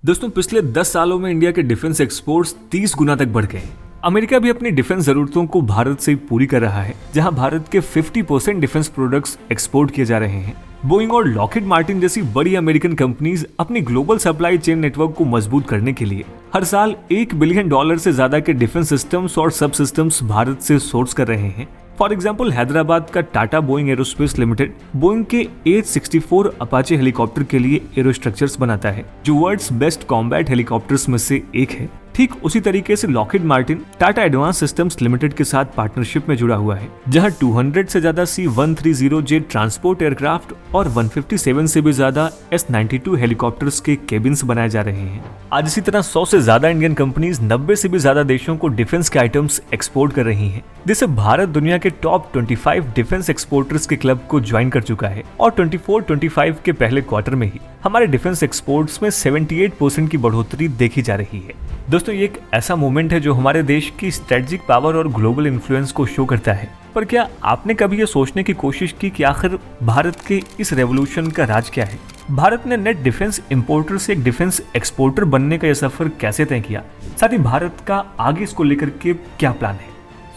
दोस्तों पिछले 10 सालों में इंडिया के डिफेंस एक्सपोर्ट्स 30 गुना तक बढ़ गए हैं। अमेरिका भी अपनी डिफेंस जरूरतों को भारत से पूरी कर रहा है, जहां भारत के 50% डिफेंस प्रोडक्ट्स एक्सपोर्ट किए जा रहे हैं। बोइंग और लॉकहीड मार्टिन जैसी बड़ी अमेरिकन कंपनीज अपनी ग्लोबल सप्लाई चेन नेटवर्क को मजबूत करने के लिए हर साल $1 बिलियन से ज्यादा के डिफेंस सिस्टम्स और सब सिस्टम्स भारत से सोर्स कर रहे हैं। फॉर एग्जाम्पल हैदराबाद का Tata Boeing aerospace limited Boeing के AH-64 अपाचे हेलीकॉप्टर के लिए एरोस्ट्रक्चर्स बनाता है, जो वर्ल्ड्स बेस्ट कॉम्बैट हेलीकॉप्टर्स में से एक है। ठीक उसी तरीके से Lockheed Martin Tata advance systems limited के साथ पार्टनरशिप में जुड़ा हुआ है, जहां 200 से ज्यादा C-130J ट्रांसपोर्ट एयरक्राफ्ट और 157 से भी ज्यादा S-92 हेलीकॉप्टर्स के केबिन्स बनाए जा रहे हैं। आज इसी तरह 100 से ज्यादा इंडियन कंपनीज 90 से भी ज्यादा देशों को डिफेंस के आइटम्स एक्सपोर्ट कर रही हैं, जिससे भारत दुनिया के टॉप 25 डिफेंस एक्सपोर्टर्स के क्लब को ज्वाइन कर चुका है। और 24-25 के पहले क्वार्टर में ही हमारे डिफेंस एक्सपोर्ट्स में 78% की बढ़ोतरी देखी जा रही है। दोस्तों ये एक ऐसा मोमेंट है जो हमारे देश की स्ट्रेटेजिक पावर और ग्लोबल इन्फ्लुएंस को शो करता है। पर क्या आपने कभी ये सोचने की कोशिश की कि आखिर भारत के इस रेवोल्यूशन का राज क्या है? भारत ने नेट डिफेंस इंपोर्टर से एक डिफेंस एक्सपोर्टर बनने का यह सफर कैसे तय किया? साथ ही भारत का आगे इसको लेकर के क्या प्लान है?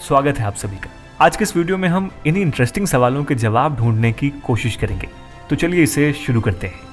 स्वागत है आप सभी का। आज के इस वीडियो में हम इन्हीं इंटरेस्टिंग सवालों के जवाब ढूंढने की कोशिश करेंगे। तो चलिए इसे शुरू करते हैं।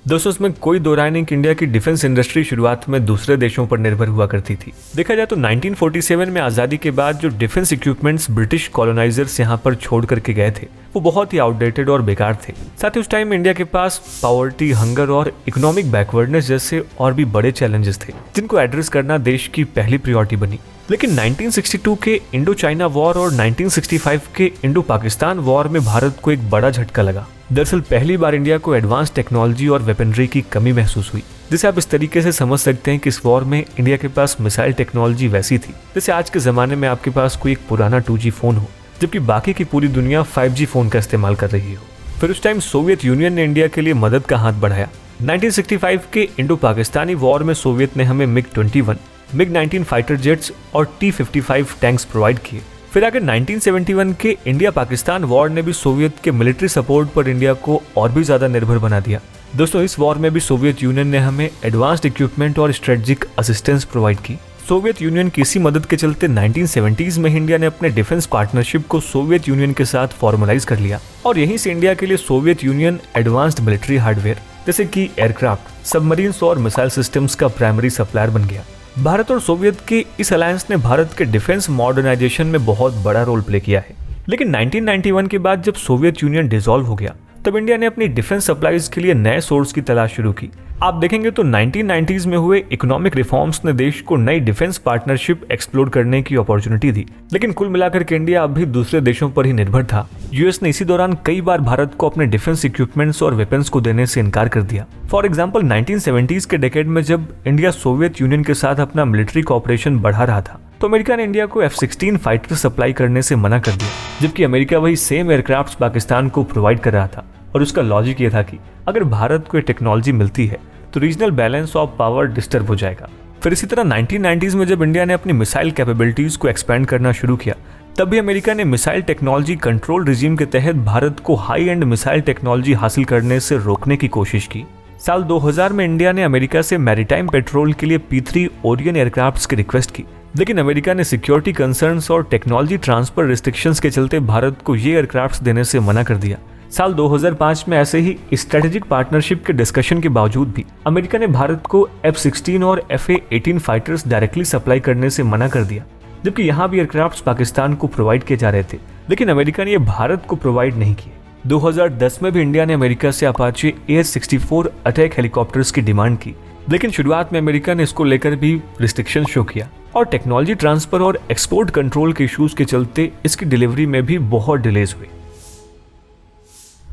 दोस्तों इसमें कोई दो राय नहीं कि इंडिया की डिफेंस इंडस्ट्री शुरुआत में दूसरे देशों पर निर्भर हुआ करती थी। देखा जाए तो 1947 में आज़ादी के बाद जो डिफेंस इक्विपमेंट्स ब्रिटिश कॉलोनाइजर्स यहाँ पर छोड़ करके गए थे वो बहुत ही आउटडेटेड और बेकार थे। साथ ही उस टाइम इंडिया के पास पॉवर्टी, हंगर और इकोनॉमिक बैकवर्डनेस जैसे और भी बड़े चैलेंजेस थे, जिनको एड्रेस करना देश की पहली प्रायोरिटी बनी। लेकिन 1962 के इंडो चाइना वॉर और 1965 के इंडो पाकिस्तान वॉर में भारत को एक बड़ा झटका लगा। दरअसल पहली बार इंडिया को एडवांस टेक्नोलॉजी और वेपनरी की कमी महसूस हुई, जिसे आप इस तरीके से समझ सकते हैं कि इस वॉर में इंडिया के पास मिसाइल टेक्नोलॉजी वैसी थी जैसे आज के जमाने में आपके पास कोई एक पुराना 2G फोन हो, जबकि बाकी की पूरी दुनिया 5G फोन का इस्तेमाल कर रही हो। फिर उस टाइम सोवियत यूनियन ने इंडिया के लिए मदद का हाथ बढ़ाया। 1965 के इंडो पाकिस्तानी वॉर में सोवियत ने हमें MiG-21, MiG-19 फाइटर जेट्स और T-55 टैंक्स प्रोवाइड किए। फिर आगे 1971 के इंडिया पाकिस्तान वॉर ने भी सोवियत के मिलिट्री सपोर्ट पर इंडिया को और भी ज्यादा निर्भर बना दिया। दोस्तों इस वॉर में भी सोवियत यूनियन ने हमें एडवांस्ड इक्विपमेंट और स्ट्रेटेजिक असिस्टेंस प्रोवाइड की। सोवियत यूनियन की इसी मदद के चलते 1970s में इंडिया ने अपने डिफेंस पार्टनरशिप को सोवियत यूनियन के साथ फॉर्मलाइज कर लिया और यहीं से इंडिया के लिए Soviet union advanced military hardware जैसे कि एयरक्राफ्ट, सबमरीन्स और मिसाइल सिस्टम्स का प्राइमरी सप्लायर बन गया। भारत और सोवियत के इस अलायंस ने भारत के डिफेंस मॉडर्नाइजेशन में बहुत बड़ा रोल प्ले किया है। लेकिन 1991 के बाद जब सोवियत यूनियन डिसॉल्व हो गया, तब इंडिया ने अपनी डिफेंस सप्लाईज के लिए नए सोर्स की तलाश शुरू की। आप देखेंगे तो 1990s में हुए इकोनॉमिक रिफॉर्म्स ने देश को नई डिफेंस पार्टनरशिप एक्सप्लोर करने की अपॉर्चुनिटी दी। लेकिन कुल मिलाकर के इंडिया अब भी दूसरे देशों पर ही निर्भर था। यूएस ने इसी दौरान कई बार भारत को अपने डिफेंस इक्विपमेंट्स और वेपन्स को देने से इनकार कर दिया। फॉर एग्जाम्पल 1970s के डेकेड में जब इंडिया सोवियत यूनियन के साथ अपना मिलिट्री कॉपरेशन बढ़ा रहा था, तो अमेरिका ने इंडिया को F-16 फाइटर सप्लाई करने से मना कर दिया, जबकि अमेरिका वही सेम एयरक्राफ्ट पाकिस्तान को प्रोवाइड कर रहा था। और उसका लॉजिक ये था कि अगर भारत को ये टेक्नोलॉजी मिलती है तो regional balance of power disturb हो जाएगा। फिर इसी तरह 1990s में जब इंडिया ने अपनी मिसाइल कैपेबिलिटीज को एक्सपेंड करना शुरू किया, तब भी अमेरिका ने मिसाइल टेक्नोलॉजी कंट्रोल रिजीम के तहत भारत को हाई एंड मिसाइल टेक्नोलॉजी हासिल करने से रोकने की कोशिश की। साल 2000 में इंडिया ने अमेरिका से मैरीटाइम पेट्रोल के लिए P-3 ओरियन एयरक्राफ्ट्स की रिक्वेस्ट की, लेकिन अमेरिका ने सिक्योरिटी कंसर्न्स और टेक्नोलॉजी ट्रांसफर रिस्ट्रिक्शंस के चलते भारत को ये एयरक्राफ्ट्स देने से मना कर दिया। साल 2005 में ऐसे ही स्ट्रेटेजिक पार्टनरशिप के डिस्कशन के बावजूद भी अमेरिका ने भारत को F-16 और FA-18 फाइटर्स डायरेक्टली सप्लाई करने से मना कर दिया, जबकि यहाँ भी एयरक्राफ्ट्स पाकिस्तान को प्रोवाइड किए जा रहे थे, लेकिन अमेरिका ने ये भारत को प्रोवाइड नहीं किए। 2010 में भी इंडिया ने अमेरिका से अपाचे AH-64 अटैक हेलीकॉप्टर्स की डिमांड की, लेकिन शुरुआत में अमेरिका ने इसको लेकर भी रिस्ट्रिक्शन शो किया और टेक्नोलॉजी ट्रांसफर और एक्सपोर्ट कंट्रोल के इश्यूज के चलते इसकी डिलीवरी में भी बहुत डिलेज हुई।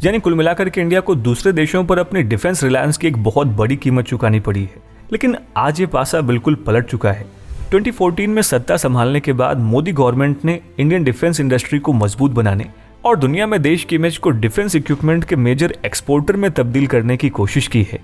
यानी कुल मिलाकर के इंडिया को दूसरे देशों पर अपनी डिफेंस रिलायंस की एक बहुत बड़ी कीमत चुकानी पड़ी है। लेकिन आज ये पासा बिल्कुल पलट चुका है। 2014 में सत्ता संभालने के बाद मोदी गवर्नमेंट ने इंडियन डिफेंस इंडस्ट्री को मजबूत बनाने और दुनिया में देश की इमेज को डिफेंस इक्विपमेंट के मेजर एक्सपोर्टर में तब्दील करने की कोशिश की है।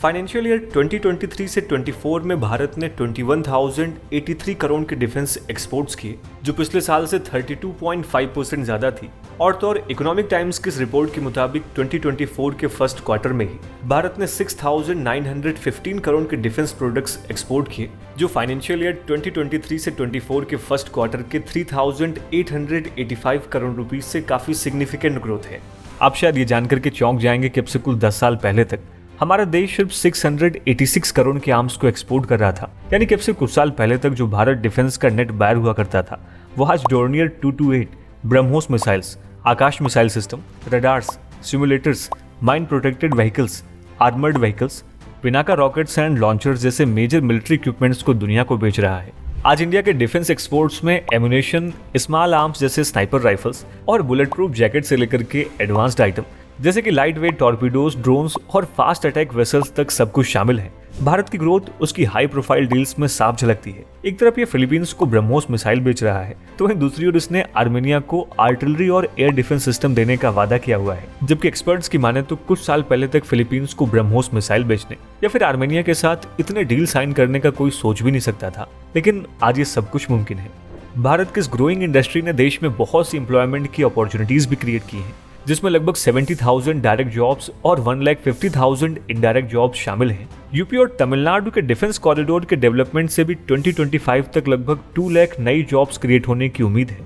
फाइनेंशियल ईयर 2023 से 24 में भारत ने 21,083 करोड़ के डिफेंस एक्सपोर्ट्स किए, जो पिछले साल से 32.5% ज्यादा थी। और तो और इकोनॉमिक टाइम्स की इस रिपोर्ट के मुताबिक 2024 के फर्स्ट क्वार्टर में ही भारत ने 6,915 करोड़ के डिफेंस प्रोडक्ट्स एक्सपोर्ट किए, जो फाइनेंशियल ईयर 2023 से 24 के फर्स्ट क्वार्टर के 3,885 करोड़ रुपीज से काफी सिग्निफिकेंट ग्रोथ है। आप शायद ये जानकर के चौंक जाएंगे कि अब से कुल 10 साल पहले तक हमारा देश सिर्फ 686 करोड़ के आर्म्स को एक्सपोर्ट कर रहा था। यानी कि अब से कुछ साल पहले तक जो भारत डिफेंस का नेट बायर हुआ करता था, वो आज Dornier 228, BrahMos missiles, Akash missile system, radars, simulators, mine protected vehicles, armoured vehicles, Pinaka rockets and launchers जैसे मेजर मिलिट्री इक्विपमेंट्स को दुनिया को बेच रहा है। आज इंडिया के डिफेंस एक्सपोर्ट्स में एम्यूनेशन, स्मॉल आर्म्स जैसे स्नाइपर राइफल्स और बुलेट प्रूफ जैकेट से लेकर के एडवांस्ड आइटम जैसे कि लाइट वेट टॉर्पीडोज, ड्रोन्स और फास्ट अटैक वेसल्स तक सब कुछ शामिल है। भारत की ग्रोथ उसकी हाई प्रोफाइल डील्स में साफ झलकती है। एक तरफ ये फिलीपींस को ब्रह्मोस मिसाइल बेच रहा है, तो वहीं दूसरी ओर इसने आर्मेनिया को आर्टिलरी और एयर डिफेंस सिस्टम देने का वादा किया हुआ है। जबकि एक्सपर्ट्स की माने तो कुछ साल पहले तक फिलीपींस को ब्रह्मोस मिसाइल बेचने या फिर आर्मेनिया के साथ इतने डील साइन करने का कोई सोच भी नहीं सकता था, लेकिन आज ये सब कुछ मुमकिन है। भारत की इस ग्रोइंग इंडस्ट्री ने देश में बहुत सी एम्प्लॉयमेंट की अपॉर्चुनिटीज भी क्रिएट की हैं, जिसमें लगभग 70,000 डायरेक्ट जॉब्स और 1,50,000 इनडायरेक्ट जॉब्स शामिल हैं। यूपी और तमिलनाडु के डिफेंस कॉरिडोर के डेवलपमेंट से भी 2025 तक लगभग 2 लाख नई जॉब्स क्रिएट होने की उम्मीद है।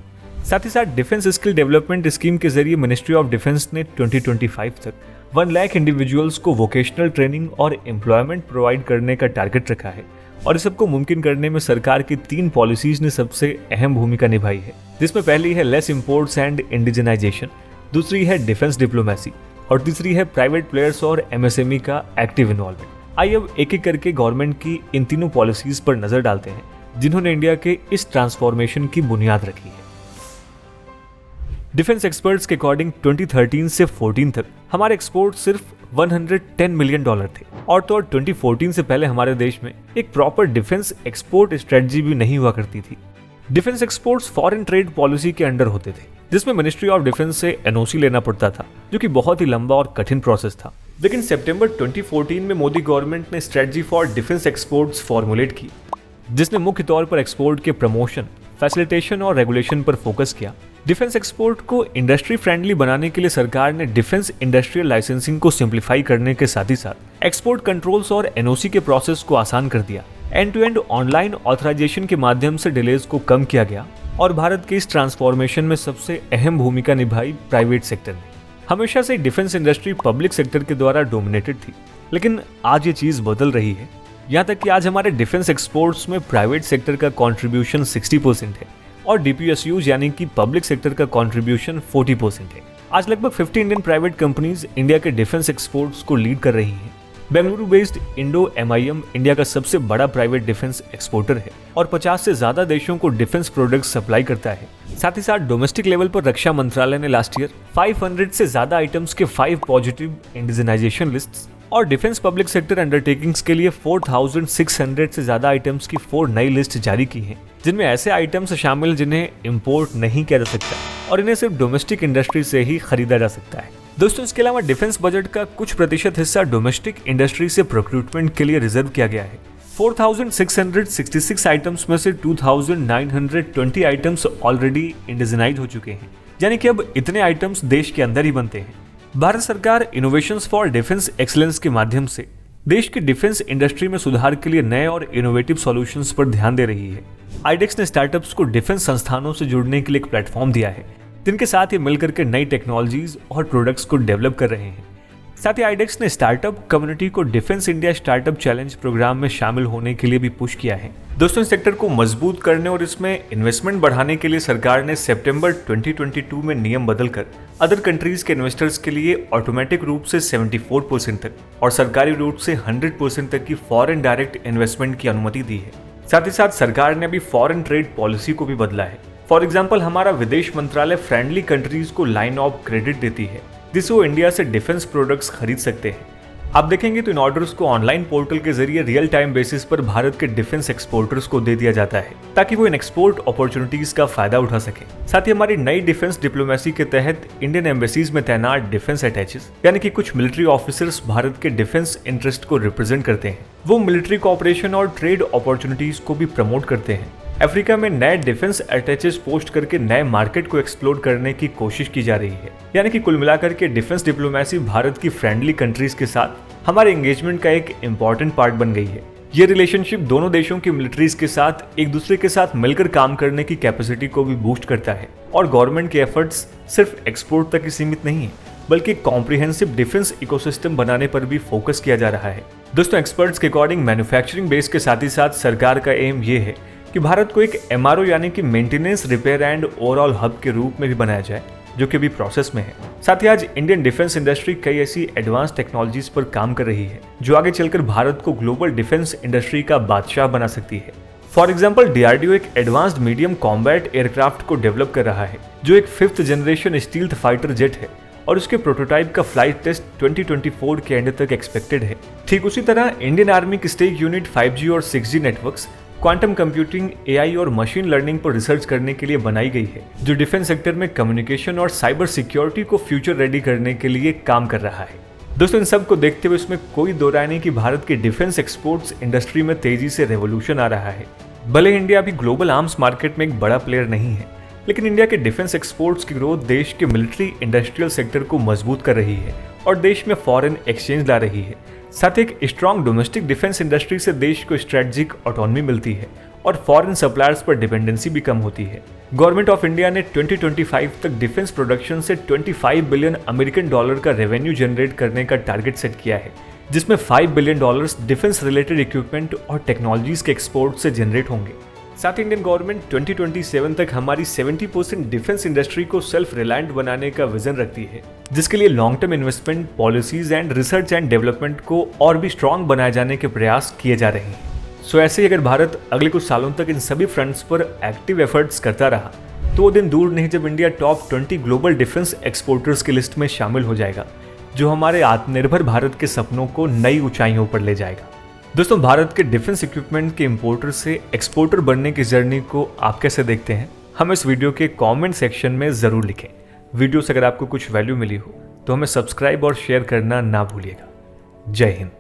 साथ ही साथ डिफेंस स्किल डेवलपमेंट स्कीम के जरिए मिनिस्ट्री ऑफ डिफेंस ने 2025 तक 1 लाख इंडिविजुअल्स को वोकेशनल ट्रेनिंग और एम्प्लॉयमेंट प्रोवाइड करने का टारगेट रखा है। और इस सबको मुमकिन करने में सरकार की 3 पॉलिसीज ने सबसे अहम भूमिका निभाई है, जिसमें पहली है लेस इंपोर्ट्स एंड इंडिजिनाइजेशन, दूसरी है डिफेंस डिप्लोमेसी और तीसरी है प्राइवेट प्लेयर्स और एमएसएमई का एक्टिव इन्वॉल्वमेंट। आइए अब एक एक करके गवर्नमेंट की इन तीनों पॉलिसीज पर नजर डालते हैं, जिन्होंने इंडिया के इस ट्रांसफॉर्मेशन की बुनियाद रखी है। डिफेंस एक्सपर्ट्स के अकॉर्डिंग 2013 से 14 तक हमारे एक्सपोर्ट सिर्फ $110 मिलियन थे। और तो और 2014 से पहले हमारे देश में एक प्रॉपर डिफेंस एक्सपोर्ट स्ट्रेटजी भी नहीं हुआ करती थी। Defence exports foreign trade policy के अंडर होते थे, जिसमें मिनिस्ट्री ऑफ डिफेंस से एनओसी लेना पड़ता था, जो कि बहुत ही लंबा और कठिन प्रोसेस था। लेकिन सितंबर 2014 में मोदी गवर्नमेंट ने strategy for defence exports formulate की, जिसने मुख्य तौर पर एक्सपोर्ट के प्रमोशन, फैसिलिटेशन और रेगुलेशन पर फोकस किया। डिफेंस एक्सपोर्ट को इंडस्ट्री फ्रेंडली बनाने के लिए सरकार ने डिफेंस इंडस्ट्रियल लाइसेंसिंग को सिंप्लीफाई करने के साथ ही साथ एक्सपोर्ट कंट्रोल्स और एनओसी के प्रोसेस को आसान कर दिया। End to end online authorisation के माध्यम से डिलेज को कम किया गया और भारत के इस ट्रांसफॉर्मेशन में सबसे अहम भूमिका निभाई प्राइवेट सेक्टर ने। हमेशा से डिफेंस इंडस्ट्री पब्लिक सेक्टर के द्वारा डोमिनेटेड थी, लेकिन आज ये चीज बदल रही है। यहाँ तक कि आज हमारे डिफेंस एक्सपोर्ट्स में प्राइवेट सेक्टर का कंट्रीब्यूशन 60% है और डीपीएसयूज यानी कि पब्लिक सेक्टर का कंट्रीब्यूशन 40% है। आज लगभग 50 इंडियन प्राइवेट कंपनीज इंडिया के डिफेंस एक्सपोर्ट्स को लीड कर रही हैं। Bengaluru based Indo MIM India का सबसे बड़ा प्राइवेट डिफेंस एक्सपोर्टर है और 50 से ज्यादा देशों को डिफेंस प्रोडक्ट्स सप्लाई करता है। साथ ही साथ डोमेस्टिक लेवल पर रक्षा मंत्रालय ने लास्ट ईयर 500 से ज्यादा आइटम्स के 5 पॉजिटिव इंडिजिनाइजेशन लिस्ट्स और डिफेंस पब्लिक सेक्टर अंडरटेकिंग्स के लिए 4600 से ज्यादा आइटम्स की 4 नई लिस्ट जारी की हैं, जिनमें ऐसे आइटम्स शामिल जिन्हें इंपोर्ट नहीं किया जा सकता और इन्हें सिर्फ डोमेस्टिक इंडस्ट्री से ही खरीदा जा सकता है। दोस्तों, इसके अलावा डिफेंस बजट का कुछ प्रतिशत हिस्सा डोमेस्टिक इंडस्ट्री से प्रोक्यूरमेंट के लिए रिजर्व किया गया है। 4666 आइटम्स में से 2920 आइटम्स ऑलरेडी इंडिजिनाइज हो चुके हैं, यानी कि अब इतने आइटम्स देश के अंदर ही बनते हैं। भारत सरकार इनोवेशंस फॉर डिफेंस एक्सीलेंस के माध्यम से देश की डिफेंस इंडस्ट्री में सुधार के लिए नए और इनोवेटिव सॉल्यूशंस पर ध्यान दे रही है। आईडेक्स ने स्टार्टअप्स को डिफेंस संस्थानों से जुड़ने के लिए एक प्लेटफॉर्म दिया है, जिनके साथ ही मिलकर के नई टेक्नोलॉजीज और प्रोडक्ट्स को डेवलप कर रहे हैं। साथ ही आईडेक्स ने स्टार्टअप कम्युनिटी को defence India startup challenge programme में शामिल होने के लिए भी पुश किया है। दोस्तों, इस सेक्टर को मजबूत करने और इसमें इन्वेस्टमेंट बढ़ाने के लिए सरकार ने सितंबर 2022 में नियम बदलकर अदर कंट्रीज के इन्वेस्टर्स के लिए ऑटोमेटिक रूप से 74% तक और सरकारी रूप से 100% तक की फॉरेन डायरेक्ट इन्वेस्टमेंट की अनुमति दी है। साथ ही साथ सरकार ने अभी फॉरेन ट्रेड पॉलिसी को भी बदला है। फॉर एग्जाम्पल, हमारा विदेश मंत्रालय फ्रेंडली कंट्रीज को लाइन ऑफ क्रेडिट देती है, जिससे वो इंडिया से डिफेंस प्रोडक्ट्स खरीद सकते हैं। आप देखेंगे तो इन ऑर्डर्स को ऑनलाइन पोर्टल के जरिए रियल टाइम बेसिस पर भारत के डिफेंस एक्सपोर्टर्स को दे दिया जाता है ताकि वो इन एक्सपोर्ट अपॉर्चुनिटीज का फायदा उठा सके। साथ ही हमारी नई डिफेंस डिप्लोमेसी के तहत इंडियन एम्बेसीज में तैनात डिफेंस अटैचेस यानी कि कुछ मिलिट्री ऑफिसर्स भारत के डिफेंस इंटरेस्ट को रिप्रेजेंट करते हैं। वो मिलिट्री कोऑपरेशन और ट्रेड अपॉर्चुनिटीज को भी प्रमोट करते हैं। अफ्रीका में नए डिफेंस अटैचेस पोस्ट करके नए मार्केट को एक्सप्लोर करने की कोशिश की जा रही है। यानी कि कुल मिलाकर के डिफेंस डिप्लोमेसी भारत की फ्रेंडली कंट्रीज के साथ हमारे एंगेजमेंट का एक इम्पॉर्टेंट पार्ट बन गई है। ये रिलेशनशिप दोनों देशों की मिलिट्रीज के साथ एक दूसरे के साथ मिलकर काम करने की कैपेसिटी को भी बूस्ट करता है और गवर्नमेंट के एफर्ट्स सिर्फ एक्सपोर्ट तक ही सीमित नहीं है बल्कि कॉम्प्रिहेंसिव डिफेंस इकोसिस्टम बनाने पर भी फोकस किया जा रहा है। दोस्तों, एक्सपर्ट्स के अकॉर्डिंग मैन्युफैक्चरिंग बेस के साथ ही साथ सरकार का एम ये है कि भारत को एक एमआरओ यानी कि maintenance, repair and overall hub के रूप में भी बनाया जाए, जो कि अभी प्रोसेस में है। साथ ही आज इंडियन डिफेंस इंडस्ट्री कई ऐसी एडवांस टेक्नोलॉजीज पर काम कर रही है जो आगे चलकर भारत को ग्लोबल डिफेंस इंडस्ट्री का बादशाह बना सकती है। फॉर एग्जाम्पल, डीआरडीओ एक एडवांस्ड मीडियम कॉम्बैट एयरक्राफ्ट को डेवलप कर रहा है जो एक 5th generation stealth fighter jet है और उसके प्रोटोटाइप का फ्लाइट टेस्ट 2024 के एंड तक एक्सपेक्टेड है। ठीक उसी तरह इंडियन आर्मी की स्टेक यूनिट 5G और 6G networks quantum computing, AI और मशीन लर्निंग पर रिसर्च करने के लिए बनाई गई है जो डिफेंस सेक्टर में कम्युनिकेशन और साइबर सिक्योरिटी को फ्यूचर रेडी करने के लिए काम कर रहा है। दोस्तों, इन सब को देखते हुए इसमें कोई दो राय नहीं कि भारत की डिफेंस एक्सपोर्ट्स इंडस्ट्री में तेजी से रेवोल्यूशन आ रहा है। भले इंडिया अभी ग्लोबल आर्म्स मार्केट में एक बड़ा प्लेयर नहीं है, लेकिन इंडिया के डिफेंस एक्सपोर्ट्स की ग्रोथ देश के मिलिट्री इंडस्ट्रियल सेक्टर को मजबूत कर रही है और देश में फॉरेन एक्सचेंज ला रही है। साथ ही एक स्ट्रॉन्ग डोमेस्टिक डिफेंस इंडस्ट्री से देश को स्ट्रेटेजिक ऑटोनॉमी मिलती है और फॉरेन सप्लायर्स पर डिपेंडेंसी भी कम होती है। गवर्नमेंट ऑफ इंडिया ने 2025 तक डिफेंस प्रोडक्शन से 25 बिलियन अमेरिकन डॉलर का रेवेन्यू जनरेट करने का टारगेट सेट किया है, जिसमें 5 billion dollars defence related equipment और टेक्नोलॉजीज के एक्सपोर्ट से जनरेट होंगे। साथ ही इंडियन गवर्नमेंट 2027 तक हमारी 70% डिफेंस इंडस्ट्री को सेल्फ रिलायंट बनाने का विजन रखती है, जिसके लिए long term investment policies and research and development को और भी स्ट्रांग बनाए जाने के प्रयास किए जा रहे हैं। सो ऐसे ही अगर भारत अगले कुछ सालों तक इन सभी फ्रंट्स पर एक्टिव एफर्ट्स करता रहा तो वो दिन दूर नहीं जब India top 20 global defence exporters की लिस्ट में शामिल हो जाएगा, जो हमारे आत्मनिर्भर भारत के सपनों को नई ऊंचाइयों पर ले जाएगा। दोस्तों, भारत के डिफेंस इक्विपमेंट के इंपोर्टर से एक्सपोर्टर बनने की जर्नी को आप कैसे देखते हैं, हम इस वीडियो के कमेंट सेक्शन में ज़रूर लिखें। वीडियो से अगर आपको कुछ वैल्यू मिली हो तो हमें सब्सक्राइब और शेयर करना ना भूलिएगा। जय हिंद।